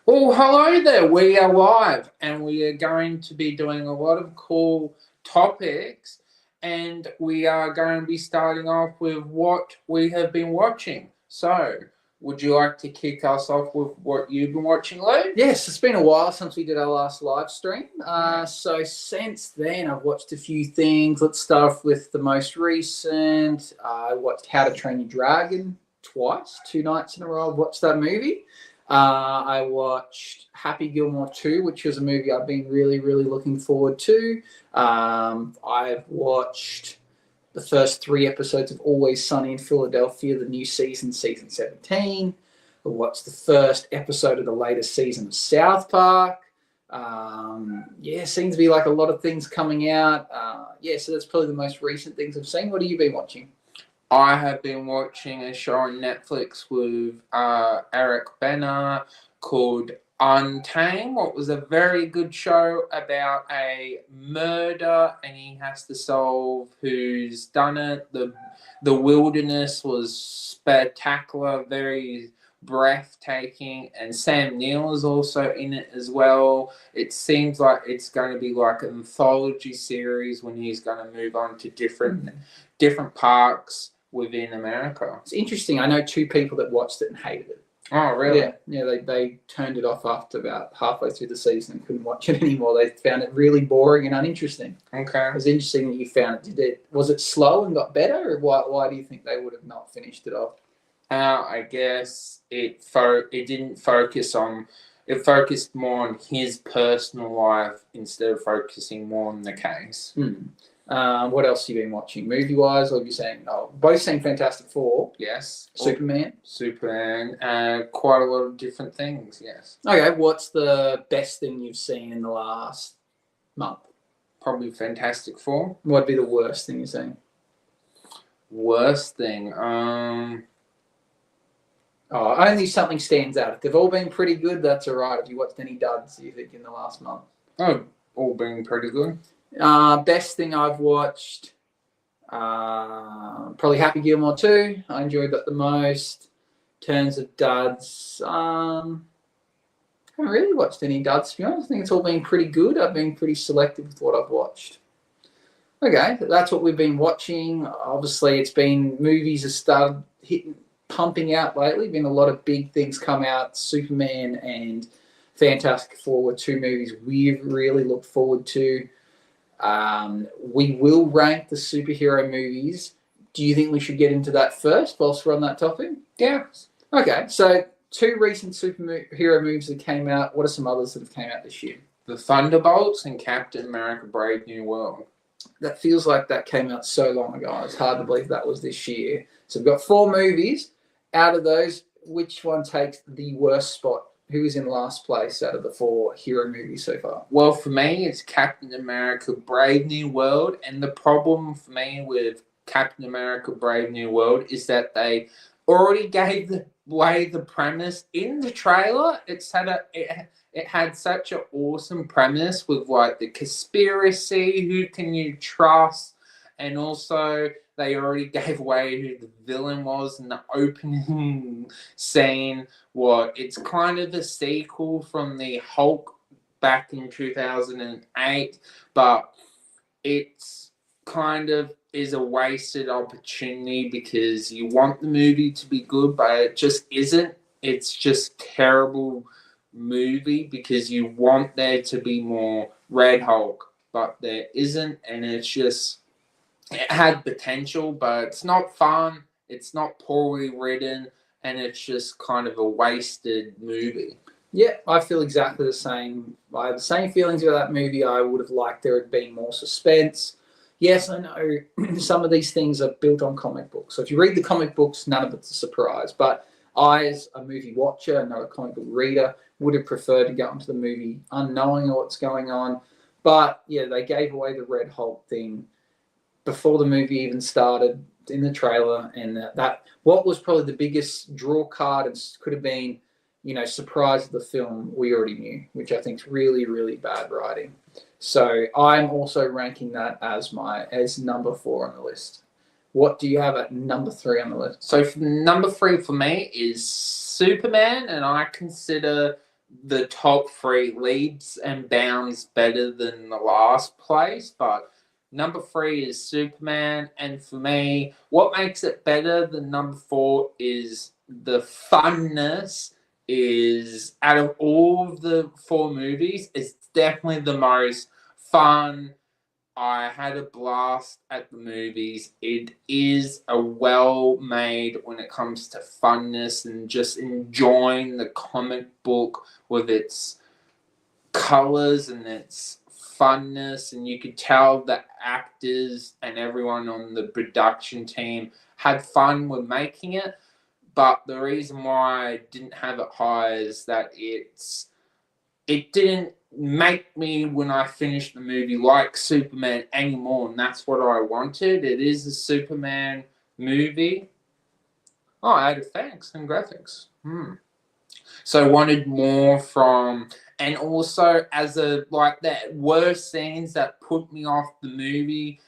Well, hello there. We are live and we are going to be doing a lot of cool topics. And we are going to be starting off with what we have been watching. So, would you like to kick us off with what you've been watching, Lou? Yes, it's been a while since we did our last live stream. So since then, I've watched a few things. Let's start off with the most recent. I watched How to Train Your Dragon twice, 2 nights in a row. I've watched that movie. I watched Happy Gilmore 2, which was a movie I've been really, really looking forward to. I've watched the first 3 episodes of Always Sunny in Philadelphia, the new season 17. I watched the first episode of the latest season of South Park. Seems to be like a lot of things coming out. So that's probably the most recent things I've seen. What have you been watching? I have been watching a show on Netflix with Eric Bana called Untamed. What was a very good show about a murder, and he has to solve who's done it. The wilderness was spectacular, very breathtaking, and Sam Neill is also in it as well. It seems like it's going to be like an anthology series when he's going to move on to different parks within America. It's interesting. I know 2 people that watched it and hated it. Oh, really? Yeah. They turned it off after about halfway through the season and couldn't watch it anymore. They found it really boring and uninteresting. Okay. It was interesting that you found it. Was it slow and got better, or why do you think they would have not finished it off? I guess it didn't focus on. It focused more on his personal life instead of focusing more on the case. What else have you been watching? Movie-wise, or have you seen... both seen Fantastic Four. Yes. Superman, quite a lot of different things, yes. Okay, what's the best thing you've seen in the last month? Probably Fantastic Four. What'd be the worst thing you've seen? Worst thing? Only something stands out. If they've all been pretty good, that's all right. Have you watched any duds, you think, in the last month? Oh, all been pretty good. Best thing I've watched, probably Happy Gilmore 2. I enjoyed that the most. In terms of duds, I haven't really watched any duds, to be honest. I think it's all been pretty good. I've been pretty selective with what I've watched. Okay, that's what we've been watching. Obviously, it's been movies have started pumping out lately. Been a lot of big things come out. Superman and Fantastic Four were 2 movies we've really looked forward to. We will rank the superhero movies. Do you think we should get into that first whilst we're on that topic? Yeah. Okay, so 2 recent superhero movies that came out. What are some others that have came out this year? The Thunderbolts and Captain America Brave New World. That feels like that came out so long ago. It's hard to believe that was this year. So we've got 4 movies. Out of those, which one takes the worst spot? Who is in last place out of the 4 hero movies so far? Well, for me, it's Captain America Brave New World. And the problem for me with Captain America Brave New World is that they already gave away the premise in the trailer. It had such an awesome premise with like the conspiracy, who can you trust, and also they already gave away who the villain was in the opening scene. It's kind of a sequel from the Hulk back in 2008, but it's kind of is a wasted opportunity because you want the movie to be good, but it just isn't. It's just terrible movie because you want there to be more Red Hulk, but there isn't, and it's just... It had potential, but it's not fun. It's not poorly written, and it's just kind of a wasted movie. Yeah, I feel exactly the same. I have the same feelings about that movie. I would have liked there had been more suspense. Yes, I know some of these things are built on comic books. So if you read the comic books, none of it's a surprise. But I, as a movie watcher and not a comic book reader, would have preferred to go into the movie unknowing what's going on. But yeah, they gave away the Red Hulk thing before the movie even started in the trailer, and that what was probably the biggest draw card and could have been, surprise of the film, we already knew, which I think is really, really bad writing. So I'm also ranking that as number 4 on the list. What do you have at number 3 on the list? So number 3 for me is Superman, and I consider the top three leaps and bounds better than the last place, but number three is Superman, and for me, what makes it better than number four is the funness. Is out of all of the four movies, it's definitely the most fun. I had a blast at the movies. It is a well made when it comes to funness and just enjoying the comic book with its colors and its funness. And you could tell the actors and everyone on the production team had fun with making it. But the reason why I didn't have it high is that it didn't make me, when I finished the movie, like Superman anymore, and that's what I wanted. It is a Superman movie. Oh, added thanks and graphics. So I wanted more from, and also as a like that were scenes that put me off the movie,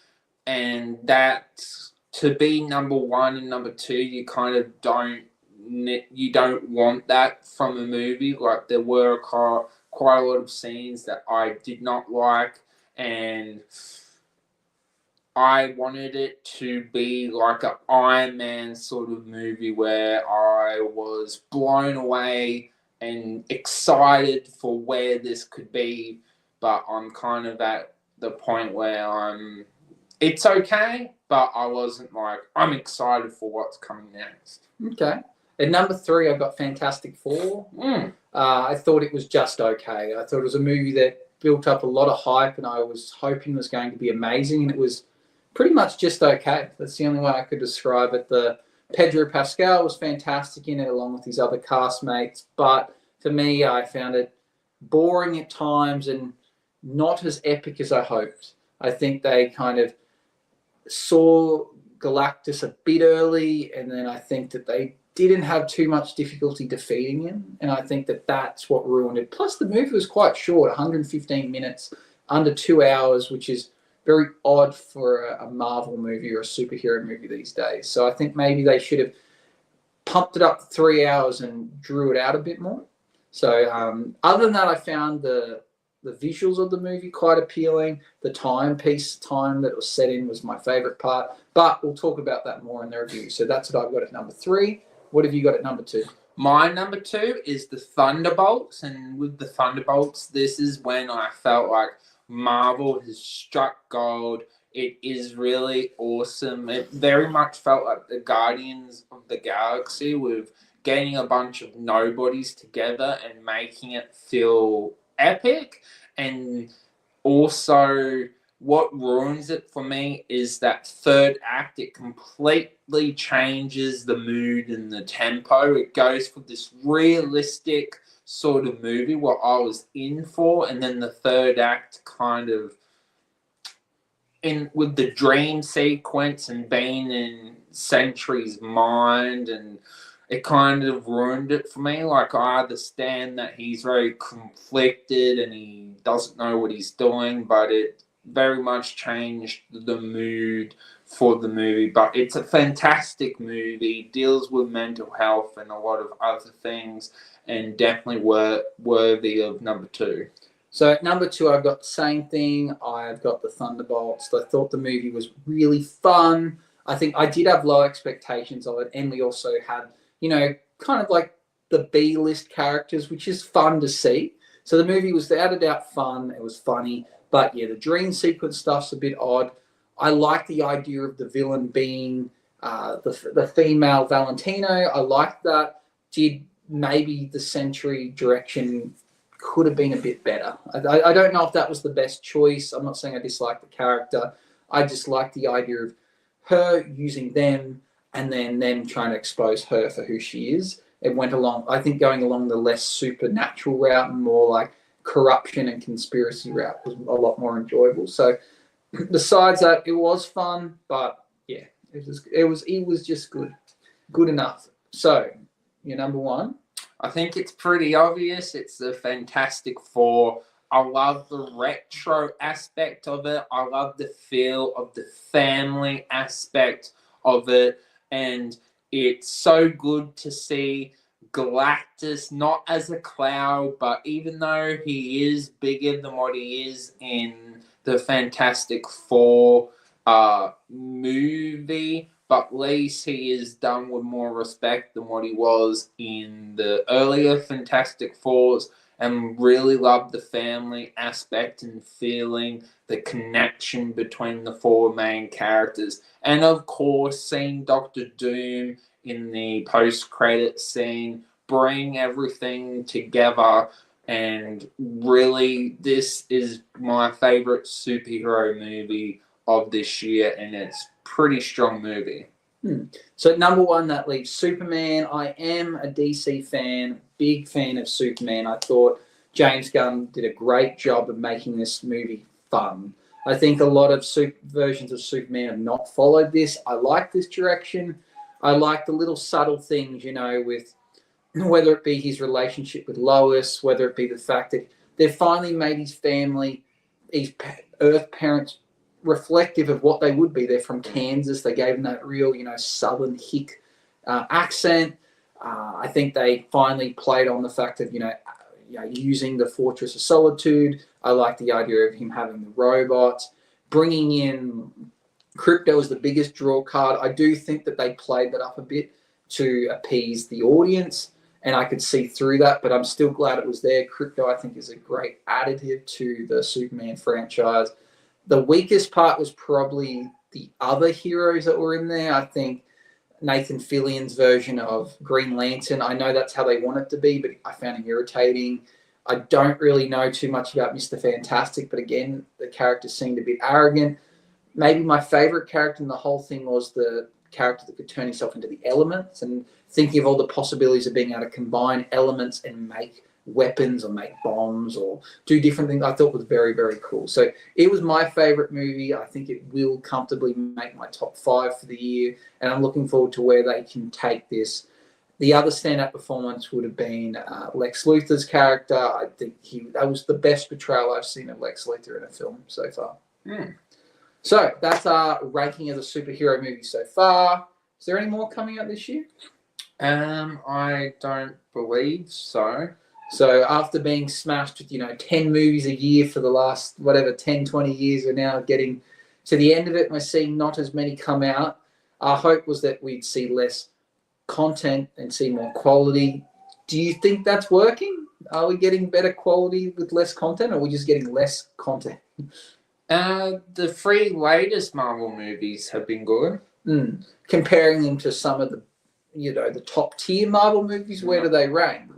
and that to be number one and number two, you kind of don't want that from a movie. Like there were quite a lot of scenes that I did not like, and I wanted it to be like an Iron Man sort of movie where I was blown away and excited for where this could be, but I'm kind of at the point where it's okay, but I wasn't like, I'm excited for what's coming next. Okay. At number three, I've got Fantastic Four. I thought it was just okay. I thought it was a movie that built up a lot of hype, and I was hoping it was going to be amazing, and it was pretty much just okay. That's the only way I could describe it. The Pedro Pascal was fantastic in it, along with his other castmates, but for me, I found it boring at times and not as epic as I hoped. I think they kind of saw Galactus a bit early, and then I think that they didn't have too much difficulty defeating him, and I think that that's what ruined it. Plus, the movie was quite short, 115 minutes, under 2 hours, which is very odd for a Marvel movie or a superhero movie these days. So I think maybe they should have pumped it up to 3 hours and drew it out a bit more. So other than that, I found the visuals of the movie quite appealing. The time that it was set in was my favorite part, but we'll talk about that more in the review. So that's what I've got at number three. What have you got at number two? My number two is the Thunderbolts, and with the Thunderbolts, this is when I felt like Marvel has struck gold. It is really awesome. It very much felt like the Guardians of the Galaxy, with getting a bunch of nobodies together and making it feel epic. And also, what ruins it for me is that third act. It completely changes the mood and the tempo. It goes for this realistic sort of movie, what I was in for, and then the third act kind of in with the dream sequence and being in Sentry's mind, and it kind of ruined it for me. Like, I understand that he's very conflicted and he doesn't know what he's doing, but it very much changed the mood for the movie. But it's a fantastic movie, deals with mental health and a lot of other things, and definitely worthy of number two. So at number two, I've got the same thing. I've got the Thunderbolts. I thought the movie was really fun. I think I did have low expectations of it, and we also had, kind of like the B-list characters, which is fun to see. So the movie was without a doubt fun. It was funny. But yeah, the dream sequence stuff's a bit odd. I like the idea of the villain being the female Valentino. I liked that. Did maybe the Sentry direction could have been a bit better. I don't know if that was the best choice. I'm not saying I dislike the character. I just like the idea of her using them and then them trying to expose her for who she is. It went along, I think, going along the less supernatural route and more like corruption and conspiracy route was a lot more enjoyable. So besides that, it was fun, but yeah, it was just good enough. So your number one? I think it's pretty obvious. It's the Fantastic Four. I love the retro aspect of it. I love the feel of the family aspect of it. And it's so good to see Galactus not as a cloud, but even though he is bigger than what he is in the Fantastic Four movie, but at least he is done with more respect than what he was in the earlier Fantastic Fours, and really love the family aspect and feeling the connection between the four main characters. And of course, seeing Doctor Doom in the post-credit scene bring everything together, and really, this is my favorite superhero movie of this year, and it's pretty strong movie. So number one, that leaves Superman. I am a DC fan, big fan of Superman. I thought James Gunn did a great job of making this movie fun. I think a lot of versions of Superman have not followed this. I like this direction. I like the little subtle things, with whether it be his relationship with Lois, whether it be the fact that they've finally made his family, his Earth parents, reflective of what they would be. They're from Kansas. They gave them that real, Southern hick accent. I think they finally played on the fact of, using the Fortress of Solitude. I like the idea of him having the robots. Bringing in Crypto as the biggest draw card. I do think that they played that up a bit to appease the audience, and I could see through that, but I'm still glad it was there. Crypto, I think, is a great additive to the Superman franchise. The weakest part was probably the other heroes that were in there. I think Nathan Fillion's version of Green Lantern, I know that's how they want it to be, but I found him irritating. I don't really know too much about Mr. Fantastic, but again, the character seemed a bit arrogant. Maybe my favorite character in the whole thing was the character that could turn himself into the elements, and thinking of all the possibilities of being able to combine elements and make weapons or make bombs or do different things, I thought was very, very cool. So it was my favorite movie. I think it will comfortably make my top 5 for the year, and I'm looking forward to where they can take this. The other stand-up performance would have been Lex Luthor's character. I think that was the best portrayal I've seen of Lex Luthor in a film so far. So that's our ranking of the superhero movies so far. Is there any more coming out this year? I don't believe so. So after being smashed with, 10 movies a year for the last, 10, 20 years, we're now getting to the end of it, and we're seeing not as many come out. Our hope was that we'd see less content and see more quality. Do you think that's working? Are we getting better quality with less content, or are we just getting less content? The 3 latest Marvel movies have been good. Comparing them to some of the, the top tier Marvel movies, where do they rank?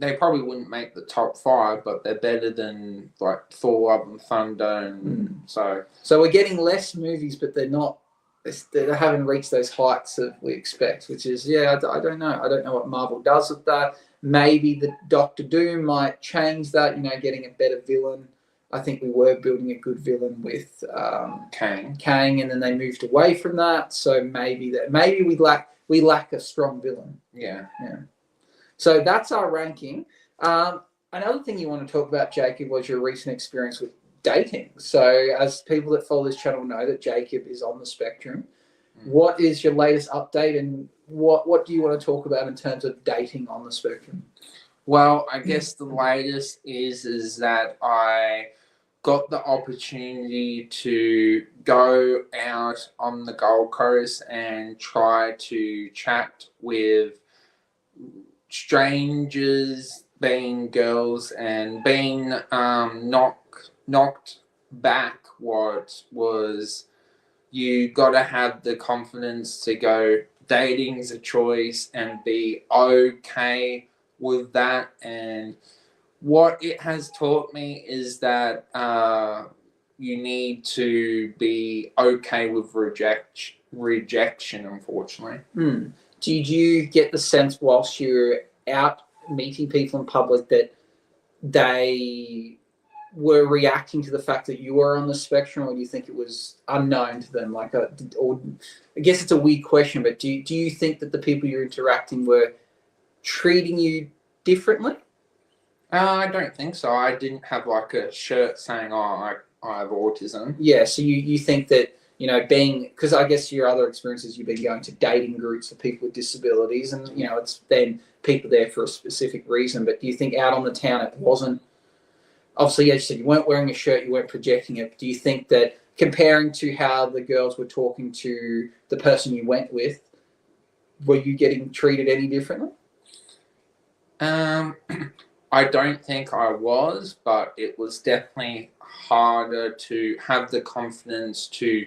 They probably wouldn't make the top 5, but they're better than like Thor: Love and Thunder, and so we're getting less movies, but they haven't reached those heights that we expect. Which is, I don't know. I don't know what Marvel does with that. Maybe the Doctor Doom might change that. Getting a better villain. I think we were building a good villain with Kang, and then they moved away from that. So maybe we lack a strong villain. Yeah. So that's our ranking. Another thing you want to talk about, Jacob, was your recent experience with dating. So as people that follow this channel know, that Jacob is on the spectrum. What is your latest update, and what do you want to talk about in terms of dating on the spectrum? Well, I guess the latest is that I got the opportunity to go out on the Gold Coast and try to chat with strangers, being girls, and being knocked back what was, you got to have the confidence to go, dating's a choice, and be okay with that. And what it has taught me is that you need to be okay with rejection, unfortunately. Did you get the sense whilst you're out meeting people in public that they were reacting to the fact that you were on the spectrum, or do you think it was unknown to them? I guess it's a weird question, but do you think that the people you're interacting were treating you differently? I don't think so. I didn't have like a shirt saying, "Oh, I have autism." Yeah, so you think that you know, being, because I guess your other experiences, you've been going to dating groups for people with disabilities, and you know, it's then people there for a specific reason. But do you think out on the town it wasn't? Obviously, as you said, you weren't wearing a shirt, you weren't projecting it. Do you think that comparing to how the girls were talking to the person you went with, were you getting treated any differently? I don't think I was, but it was definitely harder to have the confidence to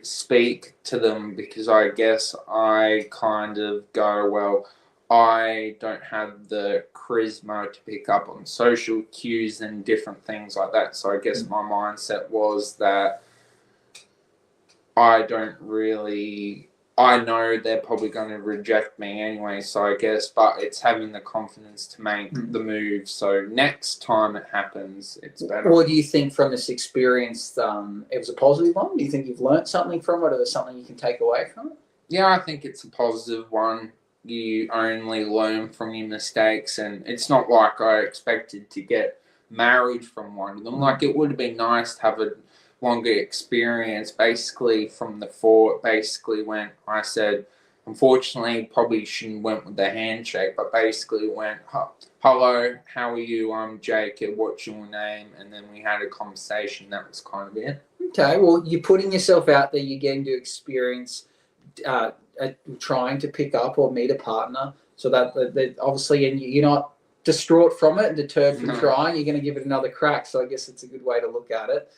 speak to them, because I guess I kind of go, well, I don't have the charisma to pick up on social cues and different things like that. So I guess my mindset was that I don't really. I know they're probably going to reject me anyway, so I guess, but it's having the confidence to make the move. So next time it happens, it's better. What do you think from this experience? It was a positive one. Do you think you've learned something from it, or there's something you can take away from it? Yeah, I think it's a positive one. You only learn from your mistakes, and it's not like I expected to get married from one of them. Like, it would have been nice to have a longer experience. Basically, from the four, it basically went, I said, unfortunately, probably shouldn't went with the handshake, but basically went, hello, how are you? I'm Jacob, what's your name? And then we had a conversation. That was kind of it. Okay, well, you're putting yourself out there, you're getting to experience trying to pick up or meet a partner, so that obviously, and you're not distraught from it and deterred from trying, you're going to give it another crack. So I guess it's a good way to look at it.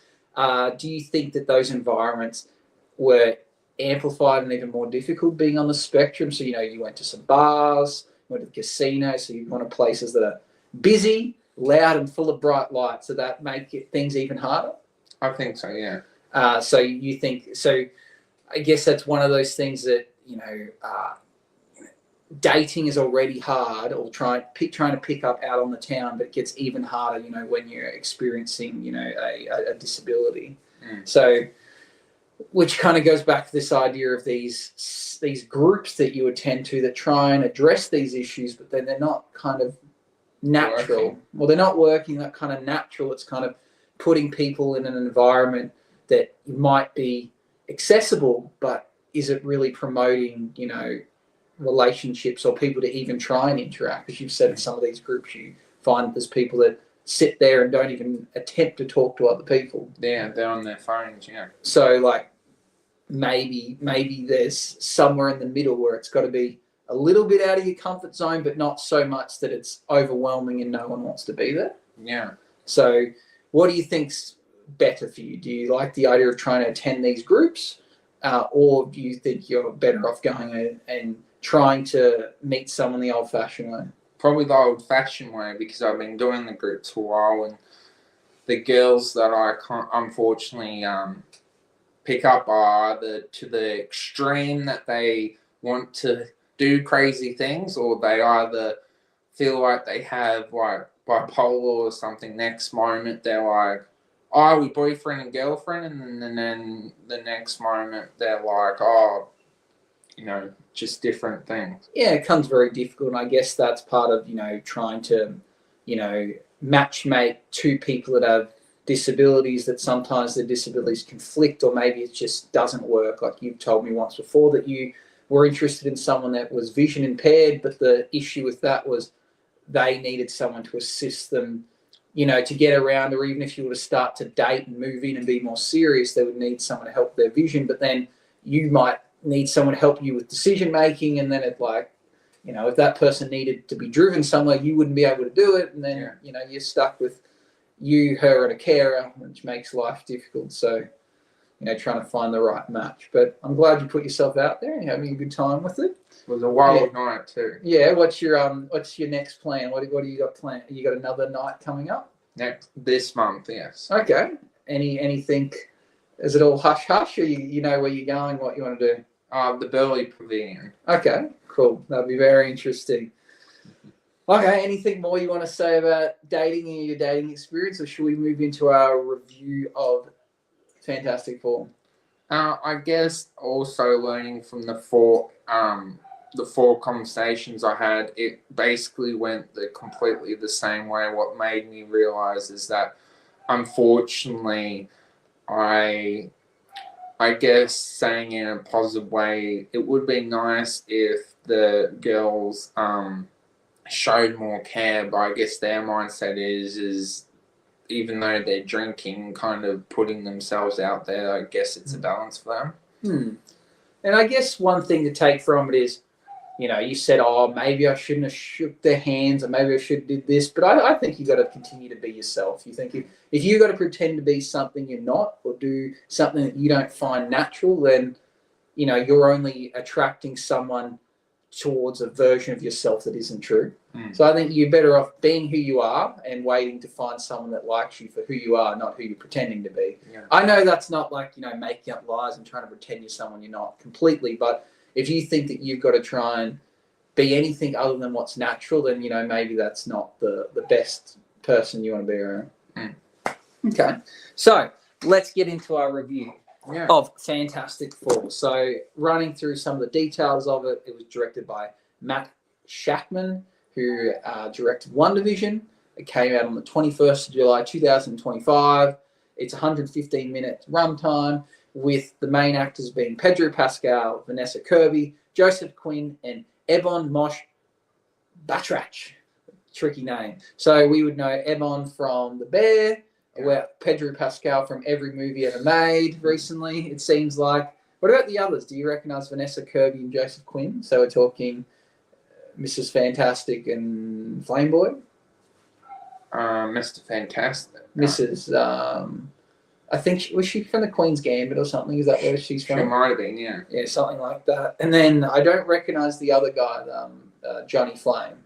Do you think that those environments were amplified and even more difficult being on the spectrum? So, you know, you went to some bars, went to the casino, so you went to places that are busy, loud, and full of bright lights. So that make things even harder? I think so, yeah. So you think, so I guess that's one of those things that, you know, dating is already hard, or trying to pick up out on the town, but it gets even harder, you know, when you're experiencing, you know, a disability. So, which kind of goes back to this idea of these groups that you attend to that try and address these issues, but then they're not kind of natural. Well, they're not working that kind of natural. It's kind of putting people in an environment that might be accessible, but is it really promoting, you know, relationships or people to even try and interact? As you've said, in some of these groups, you find that there's people that sit there and don't even attempt to talk to other people. Yeah, they're on their phones, yeah. So, like, maybe there's somewhere in the middle where it's got to be a little bit out of your comfort zone, but not so much that it's overwhelming and no one wants to be there. Yeah. So, what do you think's better for you? Do you like the idea of trying to attend these groups, or do you think you're better off going and trying to meet someone the old-fashioned way? Probably the old-fashioned way, because I've been doing the groups for a while, and the girls that I can't, unfortunately, pick up are either to the extreme that they want to do crazy things, or they either feel like they have like bipolar or something. Next moment they're like, oh, we boyfriend and girlfriend, and then the next moment they're like, oh, you know, just different things. Yeah, it becomes very difficult, and I guess that's part of, you know, trying to, you know, matchmake two people that have disabilities, that sometimes the disabilities conflict, or maybe it just doesn't work. Like you've told me once before that you were interested in someone that was vision impaired, but the issue with that was they needed someone to assist them, you know, to get around, or even if you were to start to date and move in and be more serious, they would need someone to help their vision, but then you might need someone to help you with decision making, and then it, like, you know, if that person needed to be driven somewhere, you wouldn't be able to do it, and then you know, you're stuck with you, her, and a carer, which makes life difficult. So, you know, trying to find the right match. But I'm glad you put yourself out there and you're having a good time with it. It was a wild night too. Yeah. What's your next plan? What do you got planned? You got another night coming up? This month, yes. Okay. Anything? Is it all hush hush, or you know where you're going, what you want to do? The Burleigh Pavilion. Okay, cool. That'll be very interesting. Okay, anything more you want to say about dating and your dating experience, or should we move into our review of Fantastic Four? I guess also learning from the four conversations I had, it basically went completely the same way. What made me realize is that, unfortunately, I guess saying in a positive way, it would be nice if the girls showed more care, but I guess their mindset is even though they're drinking, kind of putting themselves out there. I guess it's a balance for them. And I guess one thing to take from it is, you said, oh, maybe I shouldn't have shook their hands, or maybe I should have did this. But I think you got to continue to be yourself. You think if you got to pretend to be something you're not, or do something that you don't find natural, then you're only attracting someone towards a version of yourself that isn't true. So I think you're better off being who you are and waiting to find someone that likes you for who you are, not who you're pretending to be. Yeah. I know that's not like making up lies and trying to pretend you're someone you're not completely, but if you think that you've got to try and be anything other than what's natural, then maybe that's not the best person you want to be around. Okay, so let's get into our review of Fantastic Four. So running through some of the details of it, it was directed by Matt Shakman, who directed WandaVision. It came out on the 21st of July 2025. It's 115-minute runtime, with the main actors being Pedro Pascal, Vanessa Kirby, Joseph Quinn, and Ebon Mosh Bachrach. Tricky name. So we would know Ebon from The Bear, where Pedro Pascal from every movie ever made recently, it seems like. What about the others? Do you recognize Vanessa Kirby and Joseph Quinn? So we're talking Mrs. Fantastic and Flameboy? Mr. Fantastic. Mrs. I think was she from the Queen's Gambit or something? Is that where she's from? She might have been, yeah. Yeah, something like that. And then I don't recognize the other guy, Johnny Flame.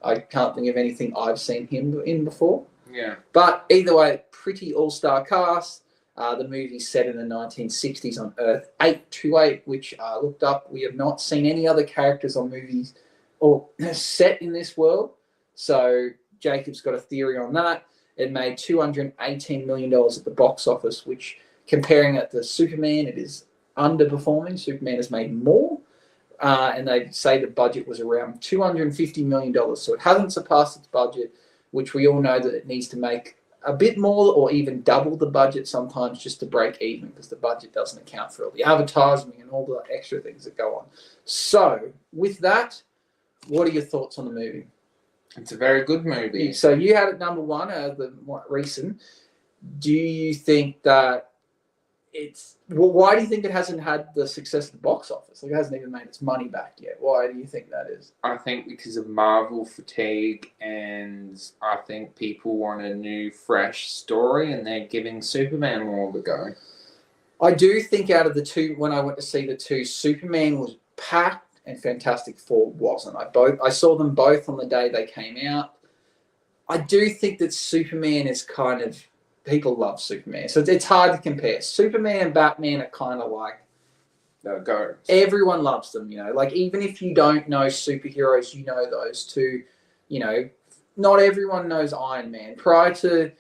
I can't think of anything I've seen him in before. Yeah. But either way, pretty all-star cast. The movie's set in the 1960s on Earth 828, which I looked up. We have not seen any other characters or movies or set in this world. So Jacob's got a theory on that. It made $218 million at the box office, which, comparing it to Superman, it is underperforming. Superman has made more. And they say the budget was around $250 million. So it hasn't surpassed its budget, which we all know that it needs to make a bit more or even double the budget sometimes just to break even, because the budget doesn't account for all the advertising and all the extra things that go on. So with that, what are your thoughts on the movie? It's a very good movie. So you had it number one, the more recent. Do you think that why do you think it hasn't had the success at the box office? Like, it hasn't even made its money back yet. Why do you think that is? I think because of Marvel fatigue, and I think people want a new, fresh story, and they're giving Superman more of a go. I do think out of the two, when I went to see the two, Superman was packed and Fantastic Four wasn't. I saw them both on the day they came out. I do think that Superman is kind of, people love Superman, so it's hard to compare. Superman and Batman are kind of like, go. Everyone loves them, like, even if you don't know superheroes, you know those two. Not everyone knows Iron Man. Prior to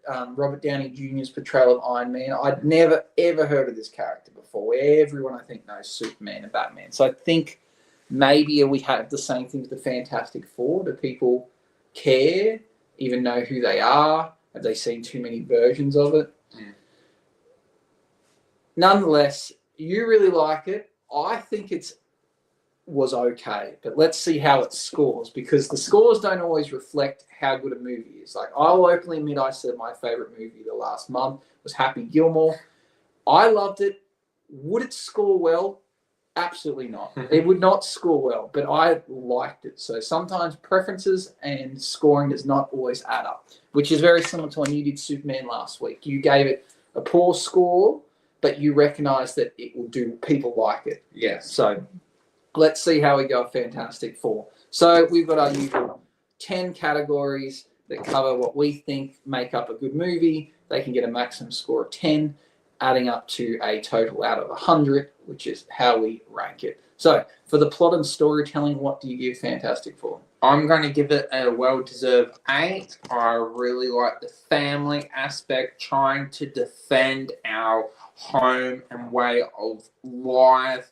Robert Downey Jr.'s portrayal of Iron Man, I'd never ever heard of this character before. Everyone, I think, knows Superman and Batman. So I think maybe we have the same thing with the Fantastic Four. Do people care, even know who they are? Have they seen too many versions of it? Nonetheless, you really like it. I think it was okay, but let's see how it scores, because the scores don't always reflect how good a movie is. Like, I'll openly admit, I said my favorite movie the last month was Happy Gilmore. I loved it. Would it score well? Absolutely not. It would not score well, but I liked it. So sometimes preferences and scoring does not always add up, which is very similar to when you did Superman last week. You gave it a poor score, but you recognize that it will do, people like it. Yes. So let's see how we go at Fantastic Four. So we've got our usual 10 categories that cover what we think make up a good movie. They can get a maximum score of 10, adding up to a total out of 100, which is how we rank it. So for the plot and storytelling, what do you give Fantastic Four? I'm going to give it a well-deserved 8. I really like the family aspect, trying to defend our home and way of life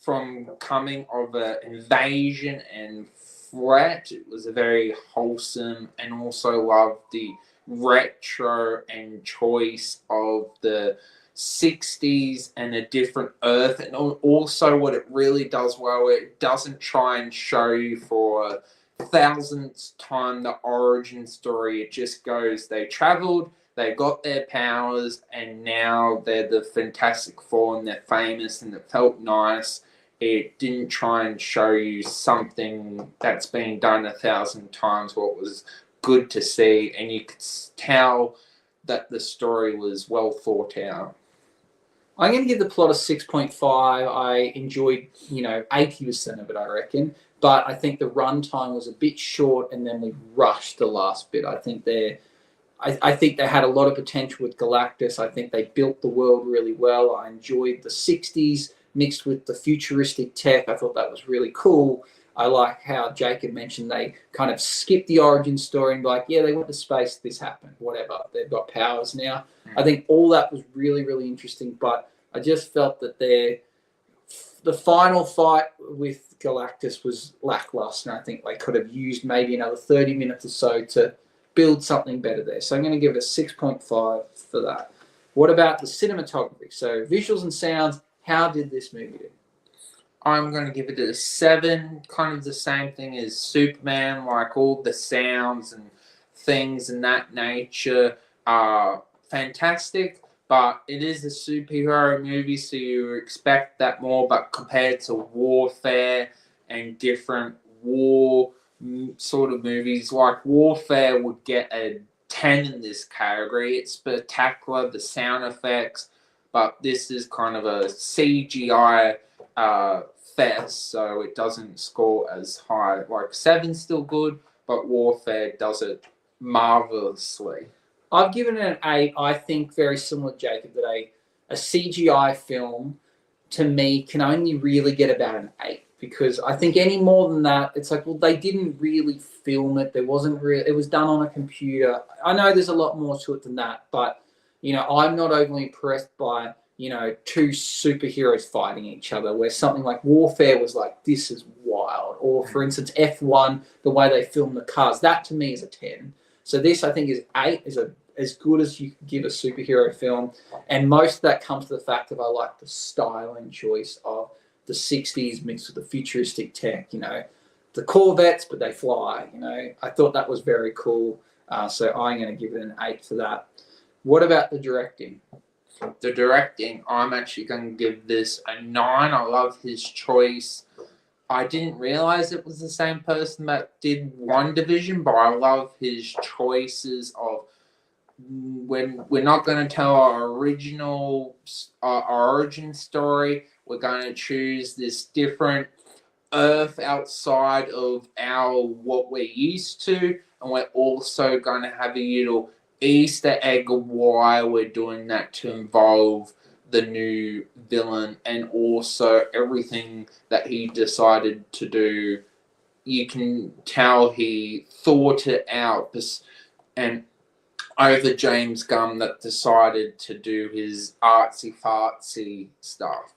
from coming of an invasion and threat. It was a very wholesome, and also loved the retro and choice of the 60s and a different Earth. And also, what it really does well, it doesn't try and show you for a thousandth time the origin story. It just goes, they traveled, they got their powers, and now they're the Fantastic Four and they're famous and it felt nice. It didn't try and show you something that's been done 1,000 times, what was good to see, and you could tell that the story was well thought out. I'm going to give the plot a 6.5. I enjoyed, 80% of it, I reckon. But I think the runtime was a bit short, and then we rushed the last bit. I think they had a lot of potential with Galactus. I think they built the world really well. I enjoyed the 60s mixed with the futuristic tech. I thought that was really cool. I like how Jacob mentioned they kind of skipped the origin story and be like, yeah, they went to space, this happened, whatever. They've got powers now. I think all that was really, really interesting, but I just felt that the final fight with Galactus was lackluster. And I think they could have used maybe another 30 minutes or so to build something better there. So I'm going to give it a 6.5 for that. What about the cinematography? So visuals and sounds, how did this movie do? I'm going to give it a 7, kind of the same thing as Superman, like all the sounds and things and that nature are fantastic, but it is a superhero movie, so you expect that more, but compared to Warfare and different war sort of movies, like Warfare would get a 10 in this category. It's spectacular, the sound effects, but this is kind of a CGI fest, so it doesn't score as high. Like 7's still good, but Warfare does it marvelously. I've given it an 8. I think very similar to Jacob that a CGI film to me can only really get about an 8, because I think any more than that, it's like, well, they didn't really film it. There wasn't really, it was done on a computer. I know there's a lot more to it than that, but I'm not overly impressed by two superheroes fighting each other, where something like Warfare was like, this is wild. Or, for instance, F1, the way they film the cars, that to me is a 10. So this, I think, is 8, is as good as you can give a superhero film. And most of that comes to the fact that I like the style and choice of the 60s mixed with the futuristic tech, the Corvettes, but they fly, I thought that was very cool. So I'm going to give it an 8 for that. What about the directing? The directing, I'm actually going to give this a 9. I love his choice. I didn't realize it was the same person that did WandaVision, but I love his choices of when we're not going to tell our original origin story, we're going to choose this different Earth outside of what we're used to, and we're also going to have a little Easter egg of why we're doing that to involve the new villain, and also everything that he decided to do. You can tell he thought it out, and over James Gunn that decided to do his artsy fartsy stuff.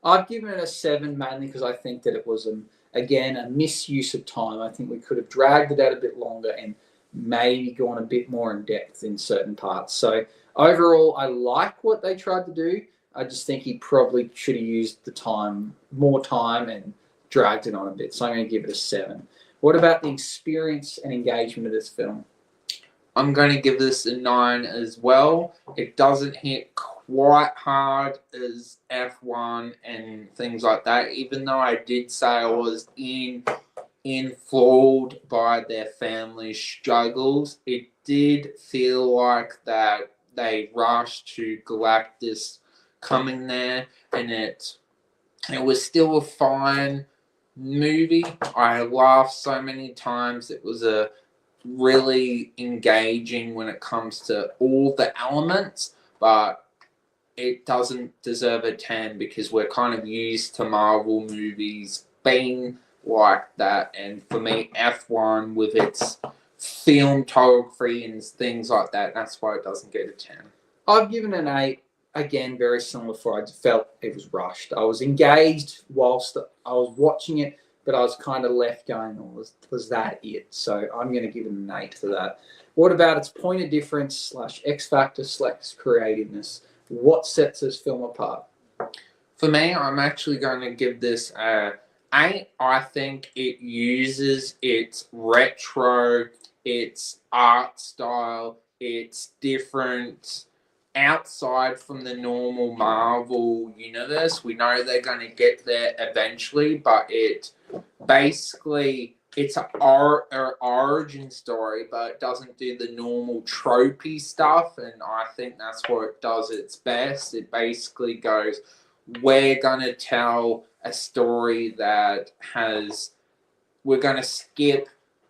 I've given it a 7 mainly because I think that it was again a misuse of time. I think we could have dragged it out a bit longer and maybe gone a bit more in depth in certain parts. So overall, I like what they tried to do. I just think he probably should have used more time, and dragged it on a bit. So I'm going to give it a 7. What about the experience and engagement of this film? I'm going to give this a 9 as well. It doesn't hit quite hard as F1 and things like that, even though I did say I was enthralled by their family struggles. It did feel like that they rushed to Galactus coming there, and it was still a fine movie. I laughed so many times. It was a really engaging when it comes to all the elements, but it doesn't deserve a 10 because we're kind of used to Marvel movies being like that. And for me, F1 with its filmography and things like that, that's why it doesn't get a 10. I've given an 8. Again, very similar for I felt it was rushed. I was engaged whilst I was watching it, but I was kind of left going, oh, was that it? So I'm going to give it an 8 for that. What about its point of difference / X factor / creativeness? What sets this film apart? For me, I'm actually going to give this a 8. I think it uses its retro, its art style, its different outside from the normal Marvel universe. We know they're going to get there eventually, but it basically it's an origin story, but it doesn't do the normal tropey stuff, and I think that's where it does its best. It basically goes, we're going to tell a story that has, we're going to skip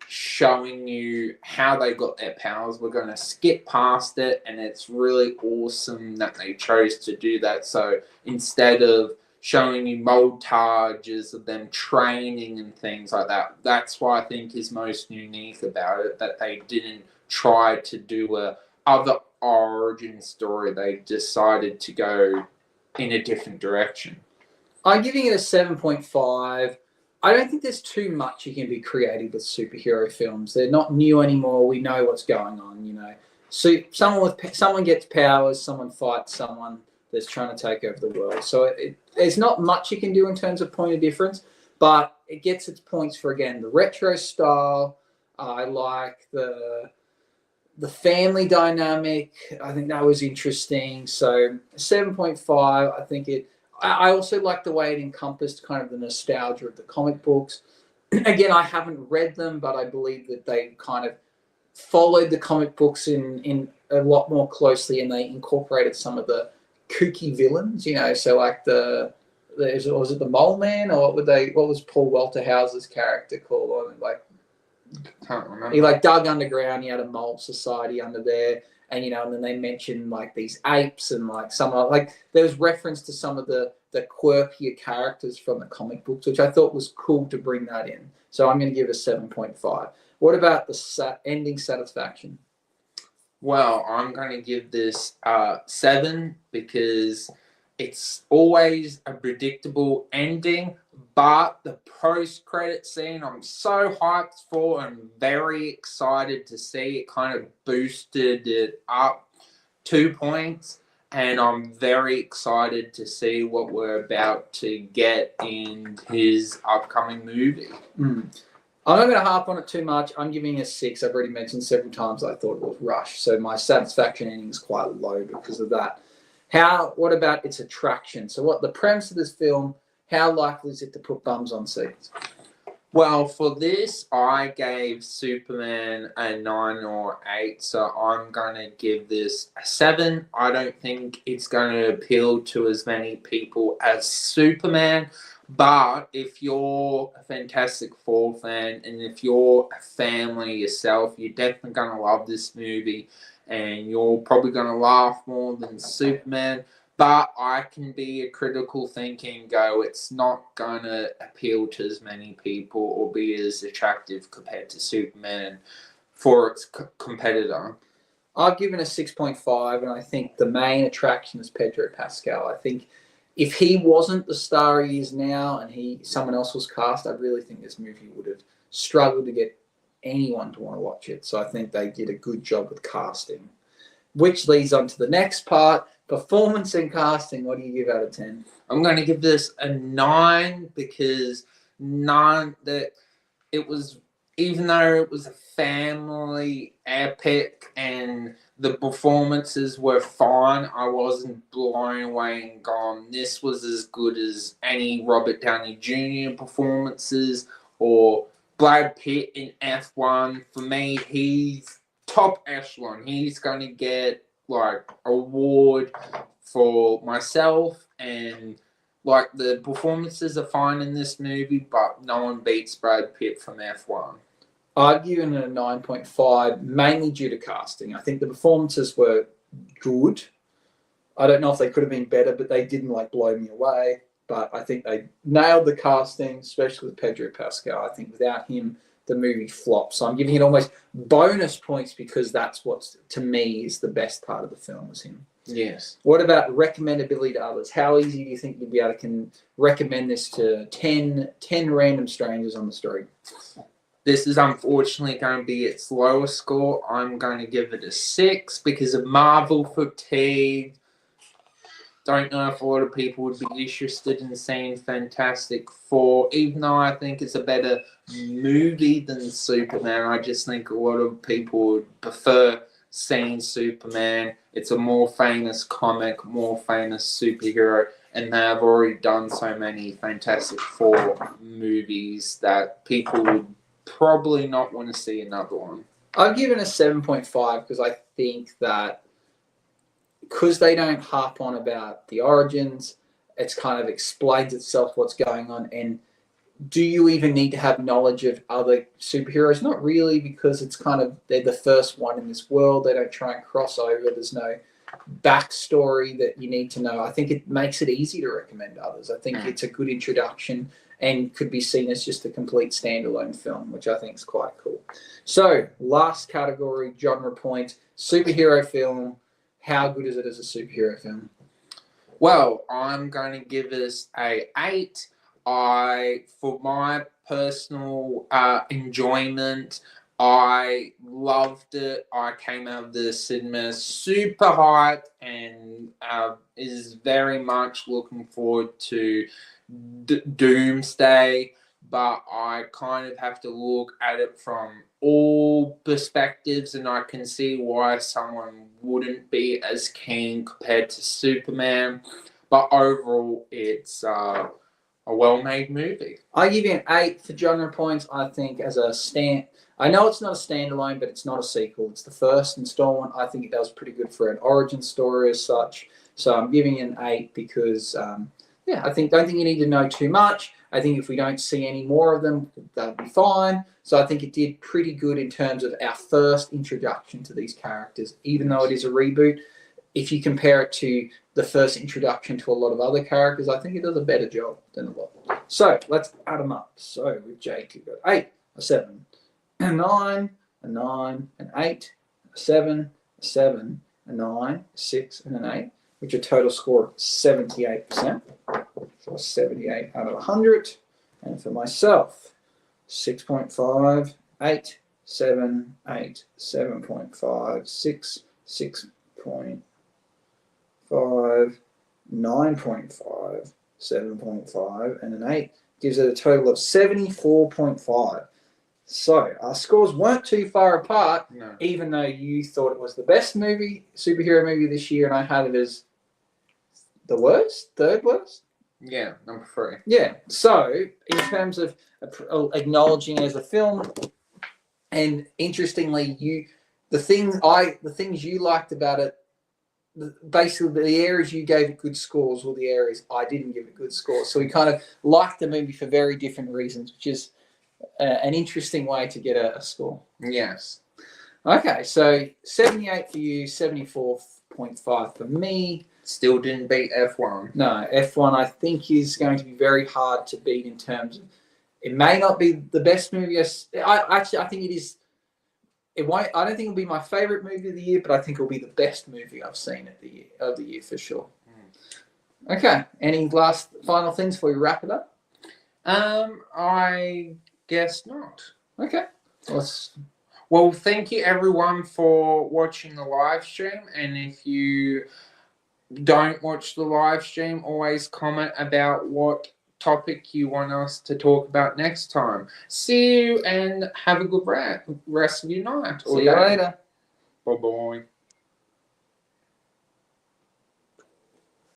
showing you how they got their powers. We're going to skip past it, and it's really awesome that they chose to do that. So instead of showing you montages of them training and things like that, that's what I think is most unique about it, that they didn't try to do a other origin story. They decided to go in a different direction. I'm giving it a 7.5. I don't think there's too much you can be creative with superhero films. They're not new anymore. We know what's going on, you know. So someone gets powers, someone fights someone that's trying to take over the world. So there's not much you can do in terms of point of difference, but it gets its points for, again, the retro style. I like the family dynamic. I think that was interesting. So 7.5. I think it. I also like the way it encompassed kind of the nostalgia of the comic books. Again, I haven't read them, but I believe that they kind of followed the comic books in a lot more closely, and they incorporated some of the kooky villains, you know. So like was it the Mole Man, or what was Paul Walter Hauser's character called? Or like, Can't remember. he like dug underground. He had a mole society under there. And, you know, and then they mentioned like these apes and like there was reference to some of the quirkier characters from the comic books, which I thought was cool to bring that in. So I'm going to give it a 7.5. What about the ending satisfaction? Well, I'm going to give this 7 because it's always a predictable ending, but the post-credit scene I'm so hyped for and very excited to see. It kind of boosted it up 2 points, and I'm very excited to see what we're about to get in his upcoming movie. I'm not going to harp on it too much. I'm giving it a 6. I've already mentioned several times I thought it was rushed, so my satisfaction ending is quite low because of that. What about its attraction? So what the premise of this film, how likely is it to put bums on seats? Well, for this, I gave Superman a 9 or 8, so I'm going to give this a 7. I don't think it's going to appeal to as many people as Superman, but if you're a Fantastic Four fan and if you're a family yourself, you're definitely going to love this movie. And you're probably going to laugh more than Superman. But I can be a critical thinking and go, it's not going to appeal to as many people or be as attractive compared to Superman for its competitor. I've given a 6.5, and I think the main attraction is Pedro Pascal. I think if he wasn't the star he is now and someone else was cast, I really think this movie would have struggled to get anyone to want to watch it. So I think they did a good job with casting, which leads on to the next part, performance and casting. What do you give out of 10? I'm going to give this a 9 because that it was, even though it was a family epic and the performances were fine, I wasn't blown away and gone, this was as good as any Robert Downey Jr. performances or Brad Pitt in F1. For me, he's top echelon. He's going to get like award for myself, and like the performances are fine in this movie, but no one beats Brad Pitt from F1. I've given it a 9.5, mainly due to casting. I think the performances were good. I don't know if they could have been better, but they didn't like blow me away. But I think they nailed the casting, especially with Pedro Pascal. I think without him, the movie flops. So I'm giving it almost bonus points because that's what, to me, is the best part of the film, was him. Yes. What about recommendability to others? How easy do you think you'd be able to recommend this to 10 random strangers on the street? This is unfortunately going to be its lowest score. I'm going to give it a 6 because of Marvel fatigue. Don't know if a lot of people would be interested in seeing Fantastic Four, even though I think it's a better movie than Superman. I just think a lot of people would prefer seeing Superman. It's a more famous comic, more famous superhero, and they have already done so many Fantastic Four movies that people would probably not want to see another one. I've given a 7.5 because I think that because they don't harp on about the origins, it's kind of explains itself what's going on. And do you even need to have knowledge of other superheroes? Not really, because it's kind of they're the first one in this world. They don't try and cross over. There's no backstory that you need to know. I think it makes it easy to recommend to others. I think it's a good introduction and could be seen as just a complete standalone film, which I think is quite cool. So, last category, genre point, superhero film. How good is it as a superhero film? Well, I'm going to give this a 8. For my personal enjoyment, I loved it. I came out of the cinema super hyped and is very much looking forward to Doomsday. But I kind of have to look at it from all perspectives, and I can see why someone wouldn't be as keen compared to Superman. But overall, it's a well-made movie. I give you an 8 for genre points. I think as a I know it's not a standalone, but it's not a sequel. It's the first installment. I think it does pretty good for an origin story as such. So I'm giving it an 8 because, don't think you need to know too much. I think if we don't see any more of them, that'll be fine. So I think it did pretty good in terms of our first introduction to these characters, even though it is a reboot. If you compare it to the first introduction to a lot of other characters, I think it does a better job than a lot. So let's add them up. So with Jake, you've got 8, a 7, a 9, a 9, an 8, a 7, a 7, a 9, a 6, and an 8, which a total score of 78%. So 78 out of 100. And for myself, 6.5, 8, 7, 8, 7.5, 6, 6.5, 9.5, 7.5, and an 8 gives it a total of 74.5. So our scores weren't too far apart, even though you thought it was the best superhero movie this year, and I had it as the worst, third worst. Yeah, number 3. Yeah. So in terms of acknowledging it as a film, and interestingly, the things you liked about it, basically the areas you gave it good scores were the areas I didn't give it good scores. So we kind of liked the movie for very different reasons, which is an interesting way to get a score. Yes. Okay, so 78 for you, 74.5 for me. Still didn't beat F1. No, F1 I think is going to be very hard to beat in terms of it may not be the best movie. I think it is. It won't. I don't think it'll be my favorite movie of the year, but I think it'll be the best movie I've seen of the year for sure. Okay. Any final things before we wrap it up? I guess not. Okay. Well, thank you everyone for watching the live stream, and if you don't watch the live stream, always comment about what topic you want us to talk about next time. See you and have a good rest of your night. See you later. Bye-bye.